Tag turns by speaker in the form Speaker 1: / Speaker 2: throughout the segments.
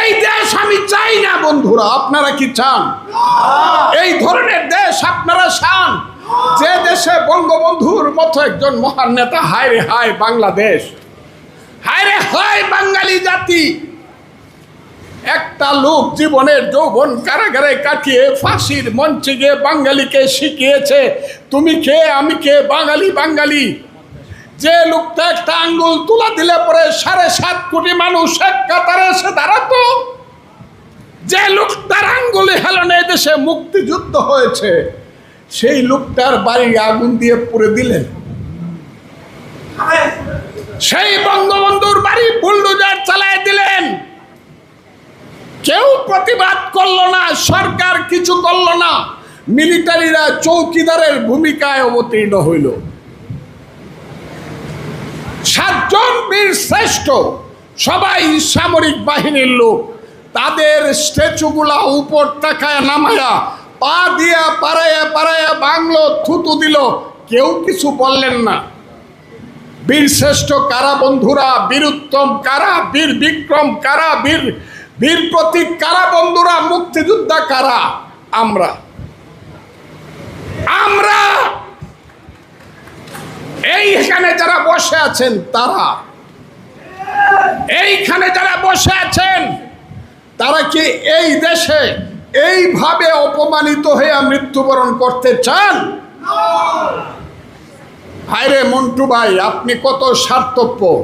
Speaker 1: এই দেশ আমি চাই না বন্ধুরা, আপনারা কি চান? এই ধরনের দেশ আপনারা চান? যে দেশে বঙ্গবন্ধুর মতো একজন মহান নেতা, হায় রে হায় বাংলাদেশ, হায় রে হায় বাঙালি জাতি। একটা লোক জীবনের যৌবন কারাগারে কাটিয়ে ফাঁসির মঞ্চে গিয়ে বাঙালিকে শিখিয়েছে তুমি কে আমি কে, বাঙালি বাঙালি। যে লোকটা একটা আঙ্গুল তুলা দিলে পরে 7.5 কোটি মানুষ এক কাতারে এসে দাঁড়াতো, যে লোকটার আঙ্গুলে হেলনে দেশে মুক্তিযুদ্ধ হয়েছে, সেই লোকটার বাড়ি আগুন দিয়ে পুড়ে দিলেন। সেই বঙ্গবন্ধুর বাড়ি বুলডোজার চালায় দিলেন। কেউ প্রতিবাদ করলো না, সরকার কিছু করলো না, মিলিটারিরা চৌকিদারের ভূমিকায় অবতীর্ণ হইল। 7 জন বীর শ্রেষ্ঠ, সবাই সামরিক বাহিনীর লোক, তাদের স্ট্যাচুগুলা উপর তাকায় নামায়া পা দিয়া পাড়াইয়া পাড়াইয়া বাংলো, থুতু দিল, কেউ কিছু বললেন না। বীর শ্রেষ্ঠ কারা বন্ধুরা? বীরুত্তম কারা? বীর বিক্রম কারা? বীর প্রতীক কারা বন্ধুরা? মুক্তিযোদ্ধা কারা? আমরা। এইখানে যারা বসে আছেন তারা, এইখানে যারা বসে আছেন তারা কি এই দেশে এইভাবে অপমানিত হয়ে মৃত্যুবরণ করতে চান? হায়রে মন্টু ভাই, আপনি কত স্বার্থপর!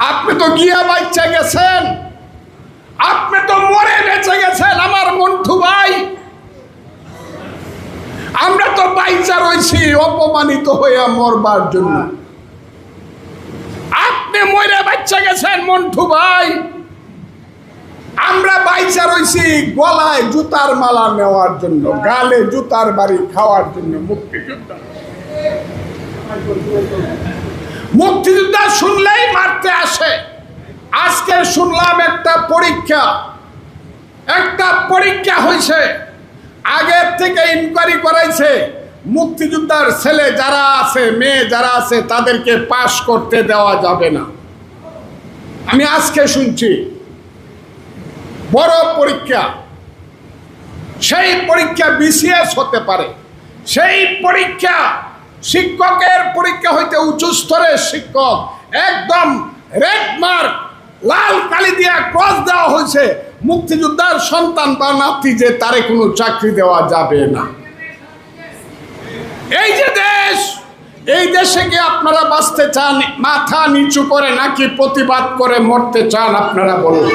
Speaker 1: আপনি তো গিয়া বাচ্চা গেছেন, আপনি তো মরে বেঁচে গেছেন আমার মন্টু ভাই। আমরা তো বাইচা রয়েছি অপমানিত হইয়া মরবার জন্য। আপনি মরে বাচ্চা গেছেন মন্টু ভাই, আমরা বাইচা রয়েছি গলায় জুতার মালা নেওয়ার জন্য, গালে জুতার বাড়ি খাওয়ার জন্য। মুক্তিযোদ্ধা শুনলেই মারতে আসে। আজকে শুনলাম একটা পরীক্ষা হয়েছে, আগের থেকে ইনকোয়ারি করাইছে, মুক্তিযোদ্ধার ছেলে যারা আছে, মেয়ে যারা আছে, তাদেরকে পাশ করতে দেওয়া যাবে না। আমি আজকে শুনছি বড় পরীক্ষা, সেই পরীক্ষা বিসিএস হতে পারে, সেই পরীক্ষা শিক্ষকের পরীক্ষা হইতে উচ্চ স্তরের শিক্ষক, একদম রেড মার্ক, লাল কালি দিয়া ক্রস দেওয়া হয়েছে। মুক্তিযোদ্ধার সন্তান বা নাতি যে তারে কোনো চাকরি দেওয়া যাবে না। এই যে দেশ, এই দেশে কি আপনারা বাঁচতে চান মাথা নিচু করে, নাকি প্রতিবাদ করে মরতে চান? আপনারা বলুন।